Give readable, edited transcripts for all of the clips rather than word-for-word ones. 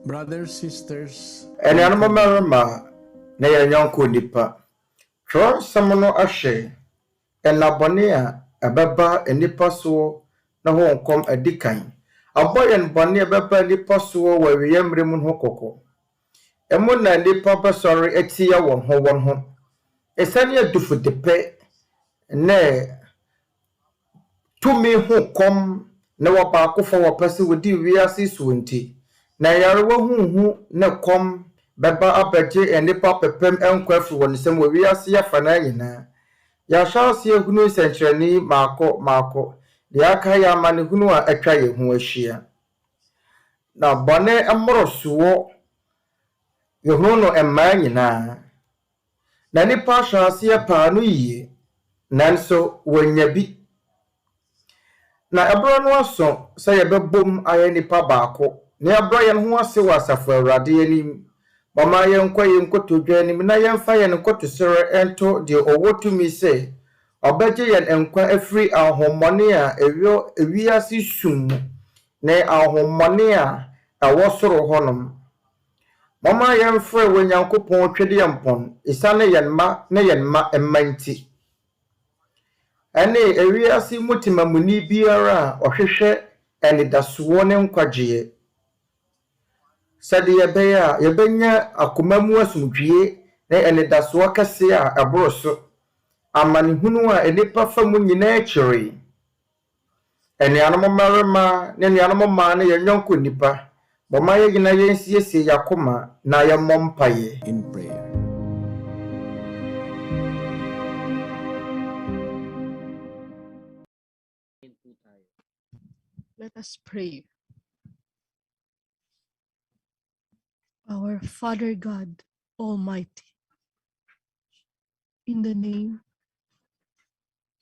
Brothers, sisters, And and animal comrades, marama na yanko nipa. Tro samono ashe and labonia ababa and nipa so na hon kom adikan. Aboy and bonnie ababa nipa so where we yamrimun hokoko. Emo na nipa basori etia won ho. Esani adufu depe ne tumi ho kom na wabaakofo wapase wodi wiase suonti. Na yarewa huhu ne kom beba abeje enipa pepem enkwafu wonisem we wiase yafa na nyina. Ya shawse ehunu senkyereni maako de aka ya mane hunu a atwa ye ho ahia. Na bone emorosowo ye hunu no emma nyina. Na nipa shawse ya pa no yie. Nanso wonya bi na ebro no aso se ye bebom aye nipa baako na ebro ye ho ase wasafo awrade anim mama ye nkwaye nkotodwa anim na ye mfa ye nkotosere ento de owotumi se obeje ye enkwa afri ahomone a ewiase sum na ahomone a awosoro honom mama ye mfa we nyankopon twede yampon isane ye nma na ye nma emanti ene ewiase mutimamuni biara ohwehwe enidasoɔ ne nkwagye sade yebeya yebenya akomamu asumdwie na enidasoɔ kese a aboroso amanehunu a enipa famu nyina akyire ene anomarema ne anomaa ne yenyonko nipa boma yegina yensiesie yakoma na yemompaye in prayer. Let us pray. Our Father God Almighty, in the name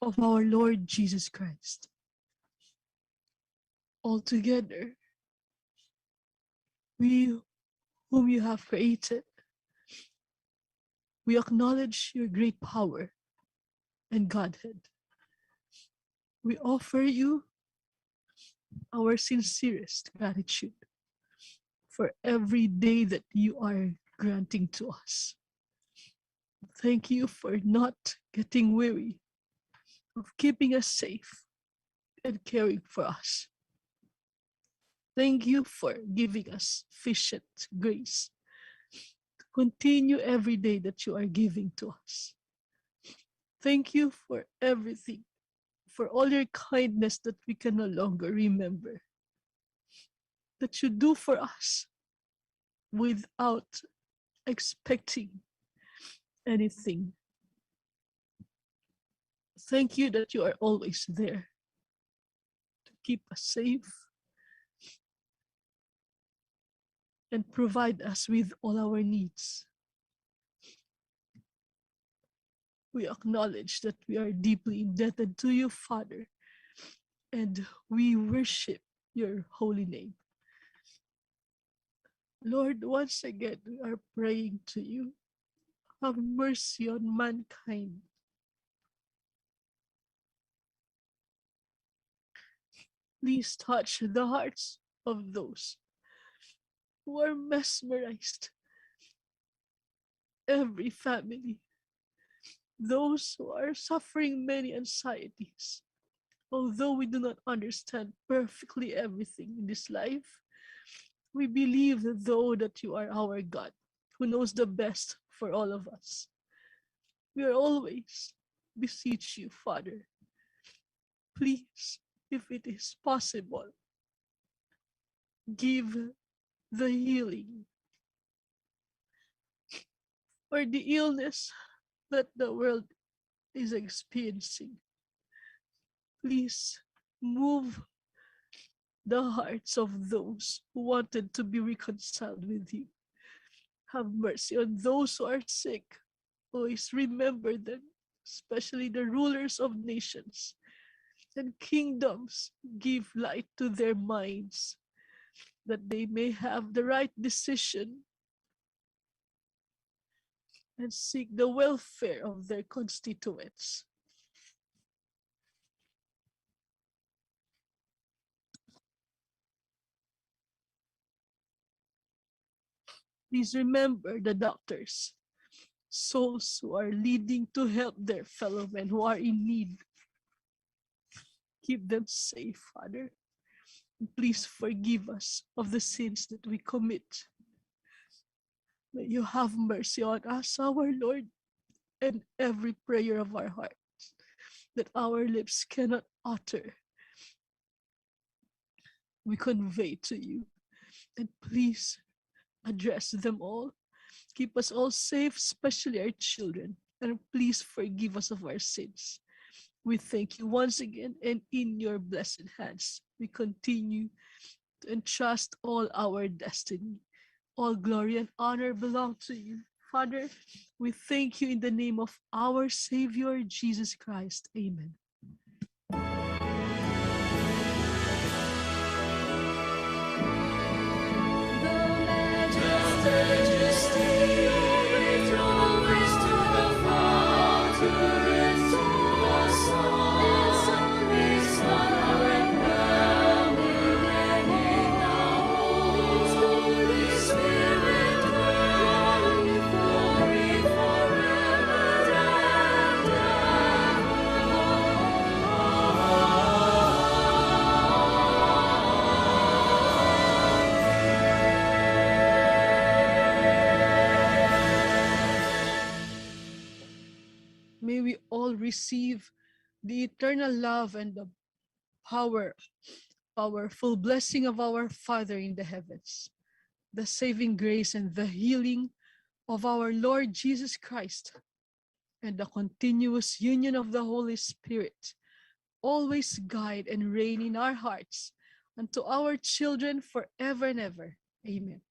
of our Lord Jesus Christ, altogether, we whom you have created, we acknowledge your great power and Godhead. We offer you our sincerest gratitude for every day that you are granting to us. Thank you for not getting weary of keeping us safe and caring for us. Thank you for giving us sufficient grace to continue every day that you are giving to us. Thank you for everything, for all your kindness that we can no longer remember, that you do for us without expecting anything. Thank you that you are always there to keep us safe and provide us with all our needs. We acknowledge that we are deeply indebted to you, Father, and we worship your holy name. Lord, once again, we are praying to you. Have mercy on mankind. Please touch the hearts of those who are mesmerized. Every family, those who are suffering many anxieties. Although we do not understand perfectly everything in this life, we believe though that you are our God, who knows the best for all of us. We are always beseech you, Father. Please, if it is possible, give the healing for the illness that the world is experiencing. Please move the hearts of those who wanted to be reconciled with you. Have mercy on those who are sick. Always remember them, especially the rulers of nations and kingdoms. Give light to their minds that they may have the right decision and seek the welfare of their constituents. Please remember the doctors, souls who are leading to help their fellow men who are in need. Keep them safe, Father. And please forgive us of the sins that we commit. May you have mercy on us, our Lord, and every prayer of our hearts that our lips cannot utter, we convey to you. And please address them all. Keep us all safe, especially our children. And please forgive us of our sins. We thank you once again, and in your blessed hands, we continue to entrust all our destiny. All glory and honor belong to you. Father, we thank you in the name of our Savior, Jesus Christ. Amen. May we all receive the eternal love and the powerful blessing of our Father in the heavens, the saving grace and the healing of our Lord Jesus Christ, and the continuous union of the Holy Spirit always guide and reign in our hearts and to our children forever and ever. Amen.